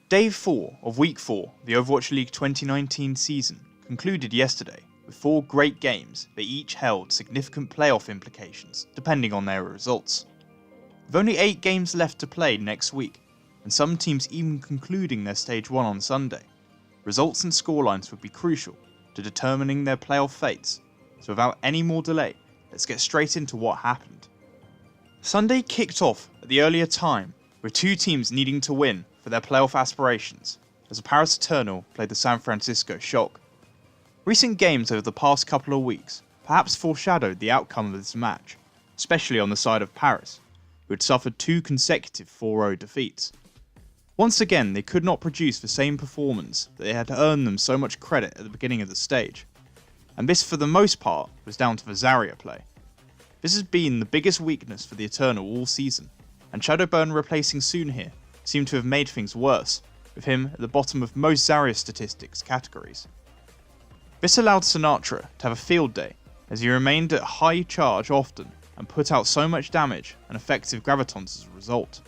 Day 4 of Week 4 of the Overwatch League 2019 season concluded yesterday with 4 great games that each held significant playoff implications depending on their results. With only 8 games left to play next week, and some teams even concluding their Stage 1 on Sunday, results and scorelines would be crucial to determining their playoff fates, so without any more delay, let's get straight into what happened. Sunday kicked off at the earlier time with 2 teams needing to win for their playoff aspirations, as the Paris Eternal played the San Francisco Shock. Recent games over the past couple of weeks perhaps foreshadowed the outcome of this match, especially on the side of Paris, who had suffered 2 consecutive 4-0 defeats. Once again, they could not produce the same performance that had earned them so much credit at the beginning of the stage, and this for the most part was down to the Zarya play. This has been the biggest weakness for the Eternal all season, and Shadowburn replacing Soon here seemed to have made things worse, with him at the bottom of most Zarya statistics categories. This allowed Sinatra to have a field day, as he remained at high charge often and put out so much damage and effective gravitons as a result.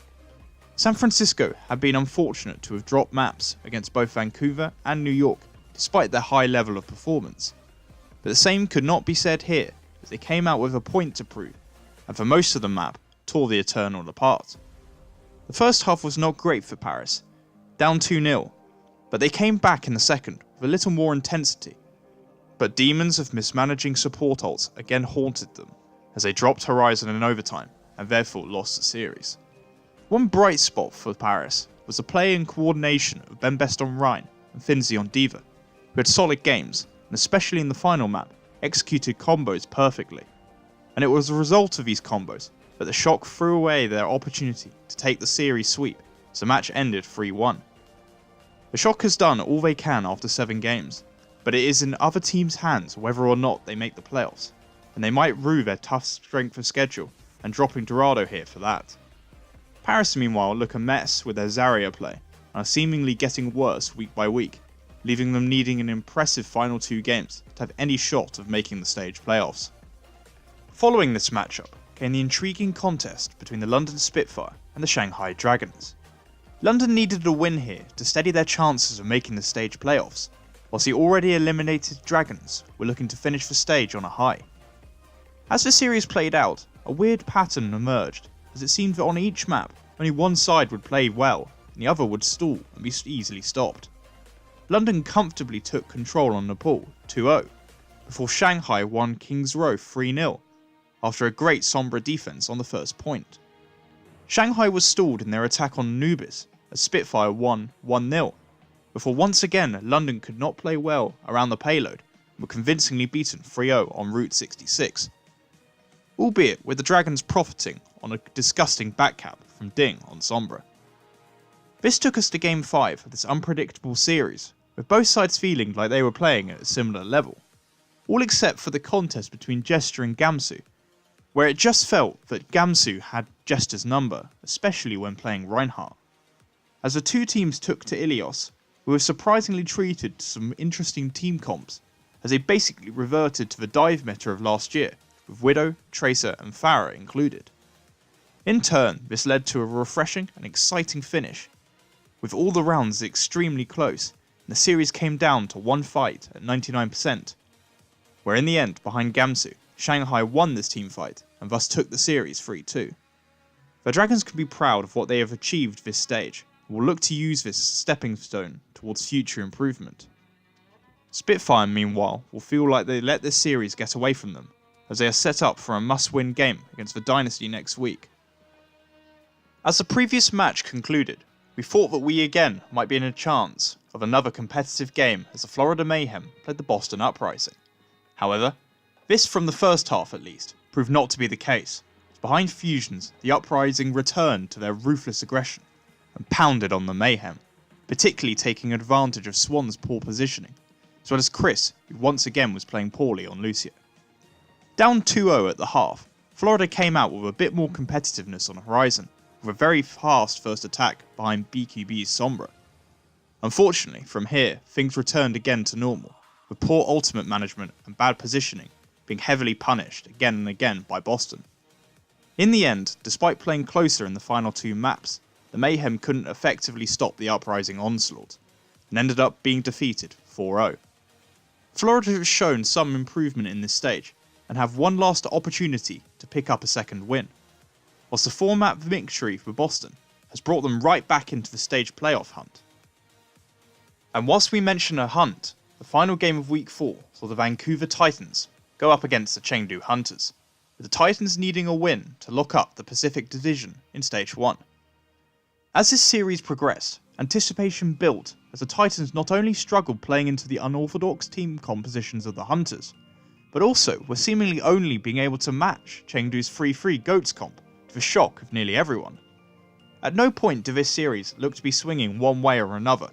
San Francisco had been unfortunate to have dropped maps against both Vancouver and New York despite their high level of performance, but the same could not be said here as they came out with a point to prove, and for most of the map tore the Eternal apart. The first half was not great for Paris, down 2-0, but they came back in the second with a little more intensity, but demons of mismanaging support ults again haunted them as they dropped Horizon in overtime and therefore lost the series. One bright spot for Paris was the play and coordination of Ben Best on Rhine and Finzi on Diva, who had solid games and especially in the final map executed combos perfectly, and it was a result of these combos that the Shock threw away their opportunity to take the series sweep, so the match ended 3-1. The Shock has done all they can after 7 games, but it is in other teams' hands whether or not they make the playoffs, and they might rue their tough strength of schedule and dropping Dorado here for that. Paris meanwhile look a mess with their Zarya play and are seemingly getting worse week by week, leaving them needing an impressive final 2 games to have any shot of making the stage playoffs. Following this matchup came the intriguing contest between the London Spitfire and the Shanghai Dragons. London needed a win here to steady their chances of making the stage playoffs, whilst the already eliminated Dragons were looking to finish the stage on a high. As the series played out, a weird pattern emerged, as it seemed that on each map only one side would play well and the other would stall and be easily stopped. London comfortably took control on Nepal 2-0, before Shanghai won King's Row 3-0, after a great Sombra defense on the first point. Shanghai was stalled in their attack on Anubis as Spitfire won 1-0, before once again London could not play well around the payload and were convincingly beaten 3-0 on Route 66. Albeit with the Dragons profiting on a disgusting backcap from Ding on Sombra. This took us to Game 5 of this unpredictable series, with both sides feeling like they were playing at a similar level, all except for the contest between Jester and Gamsu, where it just felt that Gamsu had Jester's number, especially when playing Reinhardt. As the 2 teams took to Ilios, we were surprisingly treated to some interesting team comps, as they basically reverted to the dive meta of last year, with Widow, Tracer and Pharah included. In turn, this led to a refreshing and exciting finish, with all the rounds extremely close, and the series came down to one fight at 99%, where in the end, behind Gamsu, Shanghai won this team fight and thus took the series 3-2. The Dragons can be proud of what they have achieved this stage, and will look to use this as a stepping stone towards future improvement. Spitfire meanwhile will feel like they let this series get away from them, as they are set up for a must-win game against the Dynasty next week. As the previous match concluded, we thought that we again might be in a chance of another competitive game as the Florida Mayhem played the Boston Uprising. However, this from the first half at least proved not to be the case, as behind Fusions the Uprising returned to their ruthless aggression and pounded on the Mayhem, particularly taking advantage of Swan's poor positioning, as well as Chris, who once again was playing poorly on Lucio. Down 2-0 at the half, Florida came out with a bit more competitiveness on Horizon, with a very fast first attack behind BQB's Sombra. Unfortunately, from here, things returned again to normal, with poor ultimate management and bad positioning being heavily punished again and again by Boston. In the end, despite playing closer in the final 2 maps, the Mayhem couldn't effectively stop the uprising onslaught, and ended up being defeated 4-0. Florida have shown some improvement in this stage, and have one last opportunity to pick up a second win, whilst the 4-map victory for Boston has brought them right back into the stage playoff hunt. And whilst we mention a hunt, the final game of Week 4 saw the Vancouver Titans go up against the Chengdu Hunters, with the Titans needing a win to lock up the Pacific Division in Stage 1. As this series progressed, anticipation built as the Titans not only struggled playing into the unorthodox team compositions of the Hunters, but also were seemingly only being able to match Chengdu's 3-3 GOATS comp, to the shock of nearly everyone. At no point did this series look to be swinging one way or another,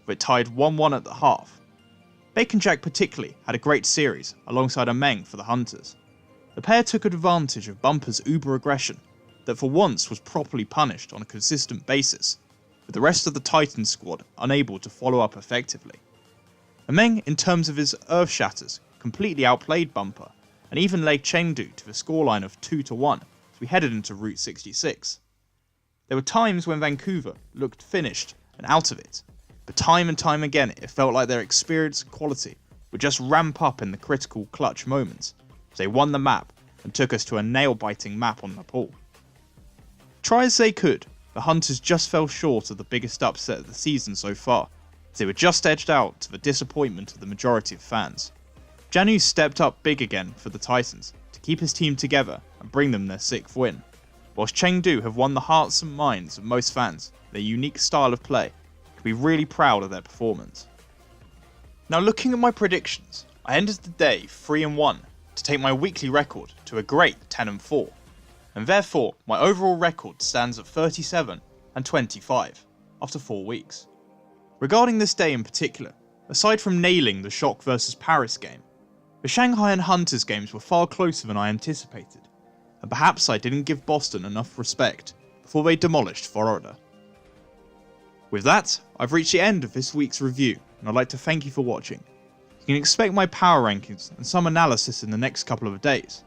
with it tied 1-1 at the half. Bacon Jack particularly had a great series alongside a Meng for the Hunters. The pair took advantage of Bumper's uber aggression that for once was properly punished on a consistent basis, with the rest of the Titans squad unable to follow up effectively. Meng, in terms of his Earth Shatters, completely outplayed Bumper and even laid Chengdu to the scoreline of 2-1 as we headed into Route 66. There were times when Vancouver looked finished and out of it, but time and time again it felt like their experience and quality would just ramp up in the critical clutch moments as they won the map and took us to a nail-biting map on Nepal. Try as they could, the Hunters just fell short of the biggest upset of the season so far, as they were just edged out to the disappointment of the majority of fans. Janu stepped up big again for the Titans to keep his team together and bring them their 6th win, whilst Chengdu have won the hearts and minds of most fans with their unique style of play. Can be really proud of their performance. Now looking at my predictions, I ended the day 3-1 to take my weekly record to a great 10-4, and therefore my overall record stands at 37-25 after 4 weeks. Regarding this day in particular, aside from nailing the Shock vs Paris game, the Shanghai and Hunters games were far closer than I anticipated, and perhaps I didn't give Boston enough respect before they demolished Florida. With that, I've reached the end of this week's review, and I'd like to thank you for watching. You can expect my power rankings and some analysis in the next couple of days.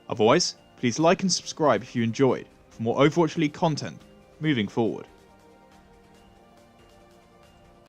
Otherwise, please like and subscribe if you enjoyed for more Overwatch League content moving forward.